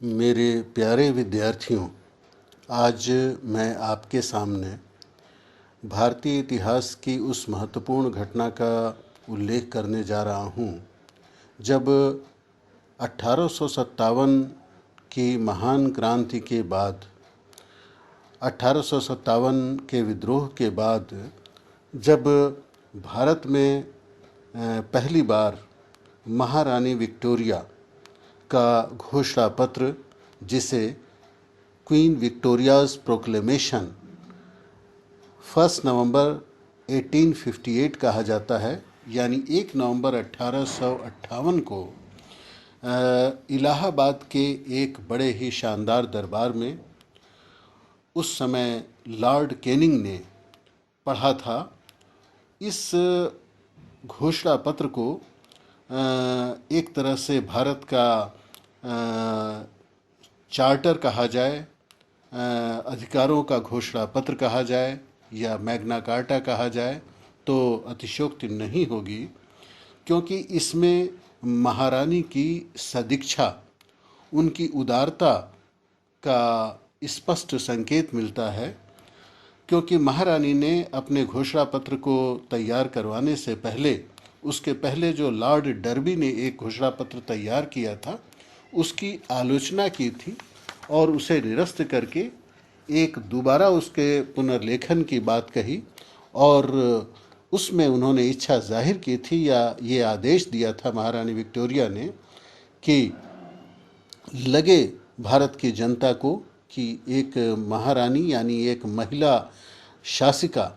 मेरे प्यारे विद्यार्थियों, आज मैं आपके सामने भारतीय इतिहास की उस महत्वपूर्ण घटना का उल्लेख करने जा रहा हूँ जब 1857 की महान क्रांति के बाद 1857 के विद्रोह के बाद जब भारत में पहली बार महारानी विक्टोरिया का घोषणा पत्र, जिसे क्वीन विक्टोरियाज़ प्रोक्लेमेशन 1 नवंबर 1858 कहा जाता है, यानी 1 नवंबर 1858 को इलाहाबाद के एक बड़े ही शानदार दरबार में उस समय लॉर्ड कैनिंग ने पढ़ा था। इस घोषणा पत्र को एक तरह से भारत का चार्टर कहा जाए, अधिकारों का घोषणा पत्र कहा जाए या मैग्ना कार्टा कहा जाए तो अतिशयोक्ति नहीं होगी, क्योंकि इसमें महारानी की सदिच्छा, उनकी उदारता का स्पष्ट संकेत मिलता है। क्योंकि महारानी ने अपने घोषणा पत्र को तैयार करवाने से पहले, उसके पहले जो लॉर्ड डर्बी ने एक घोषणा पत्र तैयार किया था, उसकी आलोचना की थी और उसे निरस्त करके एक दोबारा उसके पुनर्लेखन की बात कही और उसमें उन्होंने इच्छा जाहिर की थी या ये आदेश दिया था महारानी विक्टोरिया ने कि लगे भारत की जनता को कि एक महारानी यानी एक महिला शासिका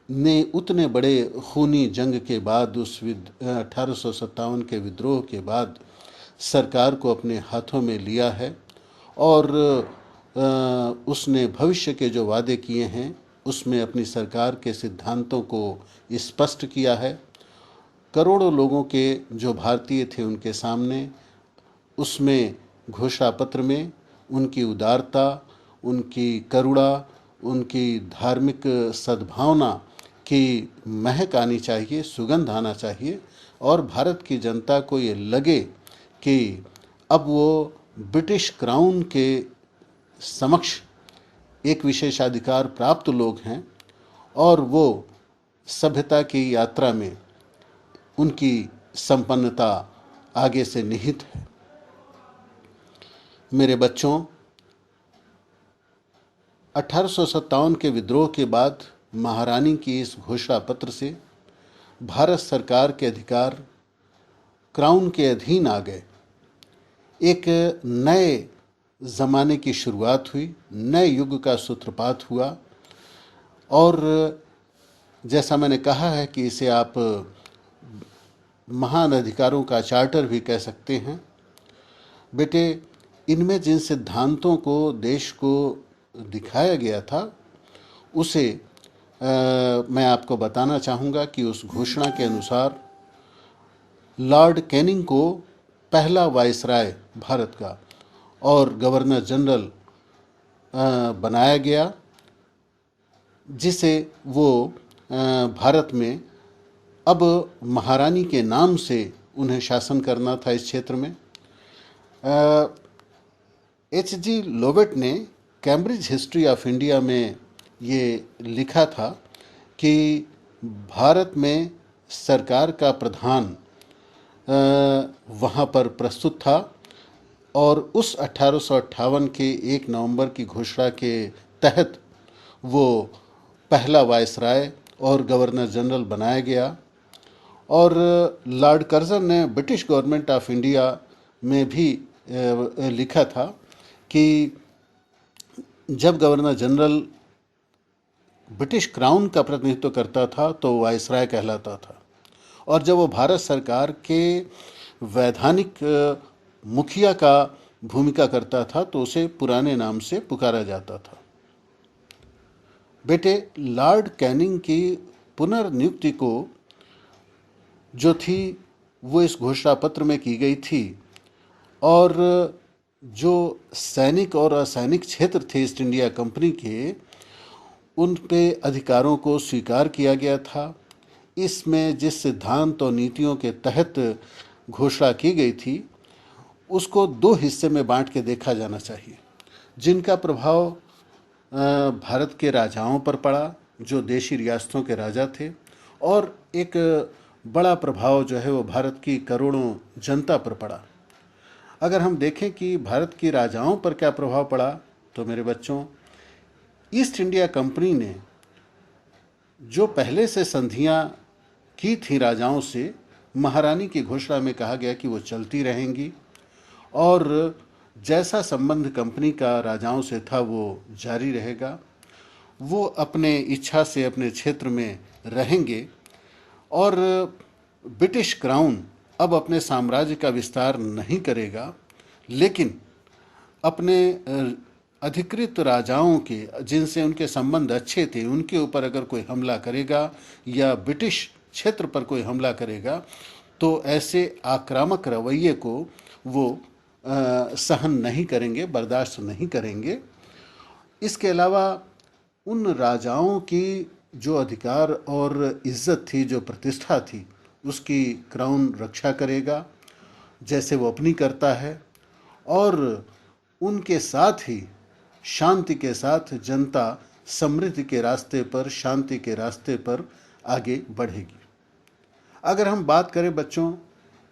ने उतने बड़े खूनी जंग के बाद, उस 1857 के विद्रोह के बाद सरकार को अपने हाथों में लिया है और उसने भविष्य के जो वादे किए हैं उसमें अपनी सरकार के सिद्धांतों को स्पष्ट किया है। करोड़ों लोगों के जो भारतीय थे उनके सामने उसमें घोषणा पत्र में उनकी उदारता, उनकी करुणा, उनकी धार्मिक सद्भावना की महक आनी चाहिए, सुगंध आना चाहिए और भारत की जनता को ये लगे कि अब वो ब्रिटिश क्राउन के समक्ष एक विशेषाधिकार प्राप्त लोग हैं और वो सभ्यता की यात्रा में उनकी संपन्नता आगे से निहित है। मेरे बच्चों, 1857 के विद्रोह के बाद महारानी की इस घोषणा पत्र से भारत सरकार के अधिकार क्राउन के अधीन आ गए। एक नए ज़माने की शुरुआत हुई, नए युग का सूत्रपात हुआ और जैसा मैंने कहा है कि इसे आप महान अधिकारों का चार्टर भी कह सकते हैं। बेटे, इनमें जिन सिद्धांतों को देश को दिखाया गया था उसे मैं आपको बताना चाहूँगा कि उस घोषणा के अनुसार लॉर्ड कैनिंग को पहला वायसराय भारत का और गवर्नर जनरल बनाया गया, जिसे वो भारत में अब महारानी के नाम से उन्हें शासन करना था इस क्षेत्र में। H.G. लोवेट ने कैम्ब्रिज हिस्ट्री ऑफ इंडिया में ये लिखा था कि भारत में सरकार का प्रधान वहाँ पर प्रस्तुत था और उस 1858 के 1 नवंबर की घोषणा के तहत वो पहला वायसराय और गवर्नर जनरल बनाया गया। और लॉर्ड कर्जन ने ब्रिटिश गवर्नमेंट ऑफ इंडिया में भी लिखा था कि जब गवर्नर जनरल ब्रिटिश क्राउन का प्रतिनिधित्व करता था तो वायसराय कहलाता था और जब वो भारत सरकार के वैधानिक मुखिया का भूमिका करता था तो उसे पुराने नाम से पुकारा जाता था। बेटे, लॉर्ड कैनिंग की पुनर्नियुक्ति को जो थी वो इस घोषणा पत्र में की गई थी और जो सैनिक और असैनिक क्षेत्र थे ईस्ट इंडिया कंपनी के, उन पे अधिकारों को स्वीकार किया गया था। इसमें जिस सिद्धांत और नीतियों के तहत घोषणा की गई थी उसको दो हिस्से में बांट के देखा जाना चाहिए। जिनका प्रभाव भारत के राजाओं पर पड़ा, जो देशी रियासतों के राजा थे, और एक बड़ा प्रभाव जो है वो भारत की करोड़ों जनता पर पड़ा। अगर हम देखें कि भारत की राजाओं पर क्या प्रभाव पड़ा, तो मेरे बच्चों, ईस्ट इंडिया कंपनी ने जो पहले से संधियां की थी राजाओं से, महारानी की घोषणा में कहा गया कि वो चलती रहेंगी, और जैसा संबंध कंपनी का राजाओं से था वो जारी रहेगा। वो अपने इच्छा से अपने क्षेत्र में रहेंगे, और ब्रिटिश क्राउन अब अपने साम्राज्य का विस्तार नहीं करेगा, लेकिन अपने अधिकृत राजाओं के, जिनसे उनके संबंध अच्छे थे, उनके ऊपर अगर कोई हमला करेगा या ब्रिटिश क्षेत्र पर कोई हमला करेगा, तो ऐसे आक्रामक रवैये को वो सहन नहीं करेंगे, बर्दाश्त नहीं करेंगे। इसके अलावा उन राजाओं की जो अधिकार और इज्जत थी, जो प्रतिष्ठा थी, उसकी क्राउन रक्षा करेगा जैसे वो अपनी करता है, और उनके साथ ही शांति के साथ जनता समृद्धि के रास्ते पर, शांति के रास्ते पर आगे बढ़ेगी। अगर हम बात करें बच्चों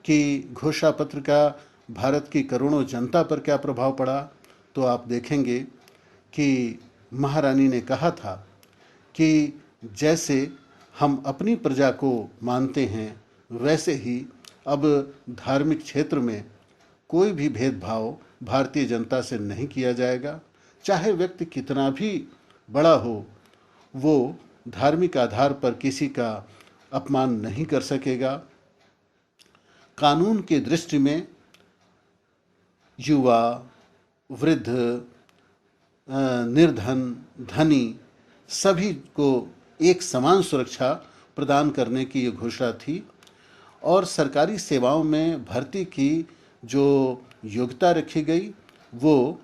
कि घोषणा पत्र का भारत की करोड़ों जनता पर क्या प्रभाव पड़ा, तो आप देखेंगे कि महारानी ने कहा था कि जैसे हम अपनी प्रजा को मानते हैं, वैसे ही अब धार्मिक क्षेत्र में कोई भी भेदभाव भारतीय जनता से नहीं किया जाएगा। चाहे व्यक्ति कितना भी बड़ा हो, वो धार्मिक आधार पर किसी का अपमान नहीं कर सकेगा। कानून की दृष्टि में युवा, वृद्ध, निर्धन, धनी, सभी को एक समान सुरक्षा प्रदान करने की ये घोषणा थी। और सरकारी सेवाओं में भर्ती की जो योग्यता रखी गई, वो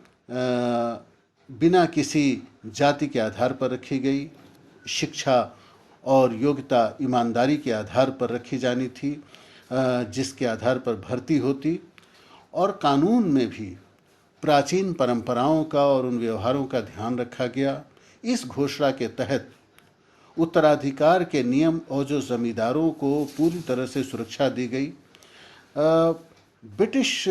बिना किसी जाति के आधार पर रखी गई। शिक्षा और योग्यता ईमानदारी के आधार पर रखी जानी थी, जिसके आधार पर भर्ती होती। और कानून में भी प्राचीन परंपराओं का और उन व्यवहारों का ध्यान रखा गया। इस घोषणा के तहत उत्तराधिकार के नियम और जो जमींदारों को पूरी तरह से सुरक्षा दी गई। ब्रिटिश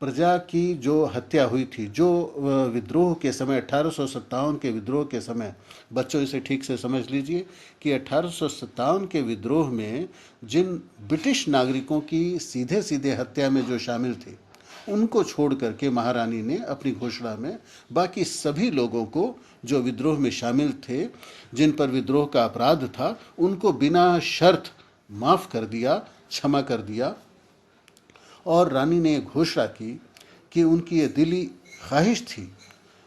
प्रजा की जो हत्या हुई थी, जो विद्रोह के समय 1857 के विद्रोह के समय, बच्चों इसे ठीक से समझ लीजिए कि 1857 के विद्रोह में जिन ब्रिटिश नागरिकों की सीधे सीधे हत्या में जो शामिल थे, उनको छोड़ करके महारानी ने अपनी घोषणा में बाकी सभी लोगों को जो विद्रोह में शामिल थे, जिन पर विद्रोह का अपराध था, उनको बिना शर्त माफ़ कर दिया, क्षमा कर दिया। और रानी ने घोषणा की कि उनकी ये दिली ख्वाहिश थी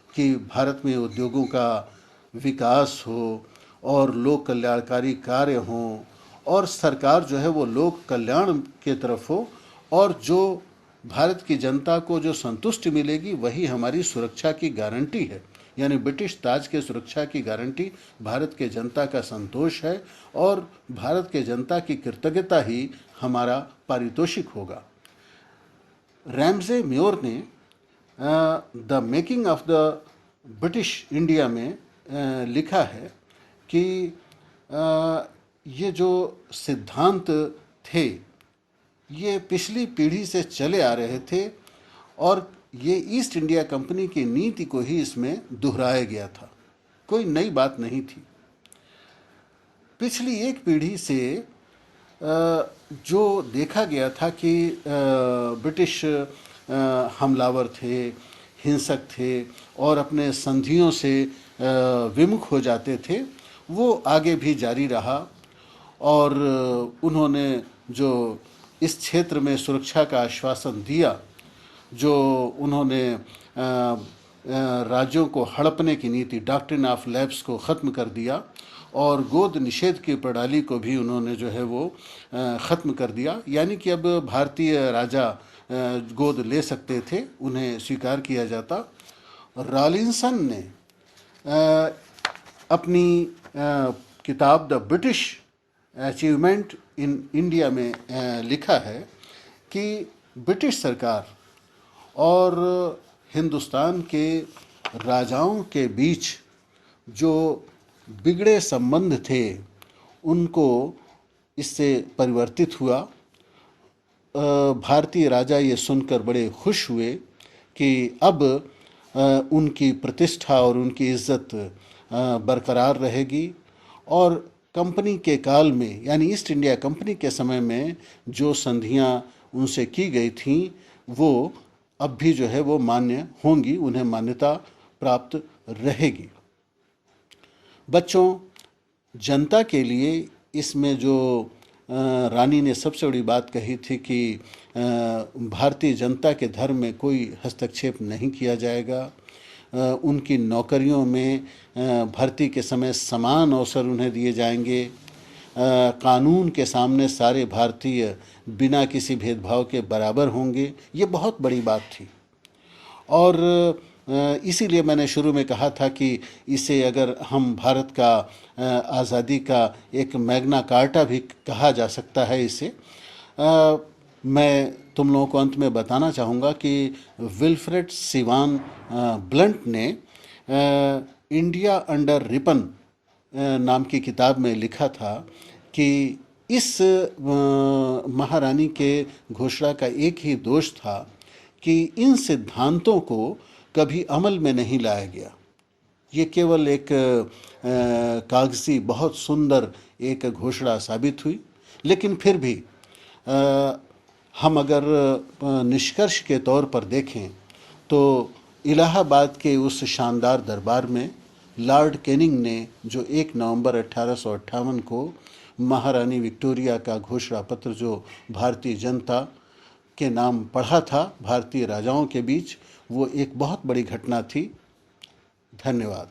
कि भारत में उद्योगों का विकास हो और लोक कल्याणकारी कार्य हों, और सरकार जो है वो लोक कल्याण के तरफ हो, और जो भारत की जनता को जो संतुष्टि मिलेगी वही हमारी सुरक्षा की गारंटी है। यानी ब्रिटिश ताज के सुरक्षा की गारंटी भारत के जनता का संतोष है, और भारत के जनता की कृतज्ञता ही हमारा पारितोषिक होगा। रैमजे म्योर ने the making of the British India में लिखा है कि ये जो सिद्धांत थे, ये पिछली पीढ़ी से चले आ रहे थे, और ये ईस्ट इंडिया कंपनी की नीति को ही इसमें दोहराया गया था। कोई नई बात नहीं थी। पिछली एक पीढ़ी से जो देखा गया था कि ब्रिटिश हमलावर थे, हिंसक थे, और अपने संधियों से विमुख हो जाते थे, वो आगे भी जारी रहा। और उन्होंने जो इस क्षेत्र में सुरक्षा का आश्वासन दिया, जो उन्होंने राज्यों को हड़पने की नीति, डॉक्ट्रिन ऑफ लैप्स को ख़त्म कर दिया, और गोद निषेध की प्रणाली को भी उन्होंने जो है वो ख़त्म कर दिया। यानी कि अब भारतीय राजा गोद ले सकते थे, उन्हें स्वीकार किया जाता। रॉलिंसन ने अपनी किताब the British achievement in India में लिखा है कि ब्रिटिश सरकार और हिंदुस्तान के राजाओं के बीच जो बिगड़े संबंध थे उनको इससे परिवर्तित हुआ। भारतीय राजा ये सुनकर बड़े खुश हुए कि अब उनकी प्रतिष्ठा और उनकी इज्जत बरकरार रहेगी, और कंपनी के काल में यानी ईस्ट इंडिया कंपनी के समय में जो संधियां उनसे की गई थीं वो अब भी जो है वो मान्य होंगी, उन्हें मान्यता प्राप्त रहेगी। बच्चों, जनता के लिए इसमें जो रानी ने सबसे बड़ी बात कही थी कि भारतीय जनता के धर्म में कोई हस्तक्षेप नहीं किया जाएगा, उनकी नौकरियों में भर्ती के समय समान अवसर उन्हें दिए जाएंगे, कानून के सामने सारे भारतीय बिना किसी भेदभाव के बराबर होंगे। ये बहुत बड़ी बात थी, और इसीलिए मैंने शुरू में कहा था कि इसे अगर हम भारत का आज़ादी का एक मैग्ना कार्टा भी कहा जा सकता है इसे। मैं तुम लोगों को अंत में बताना चाहूँगा कि विल्फ्रेड सिवान ब्लंट ने इंडिया अंडर रिपन नाम की किताब में लिखा था कि इस महारानी के घोषणा का एक ही दोष था कि इन सिद्धांतों को कभी अमल में नहीं लाया गया। ये केवल एक कागजी बहुत सुंदर एक घोषणा साबित हुई, लेकिन फिर भी हम अगर निष्कर्ष के तौर पर देखें तो इलाहाबाद के उस शानदार दरबार में लॉर्ड कैनिंग ने जो 1 नवंबर 1858 को महारानी विक्टोरिया का घोषणा पत्र जो भारतीय जनता के नाम पढ़ा था भारतीय राजाओं के बीच, वो एक बहुत बड़ी घटना थी। धन्यवाद।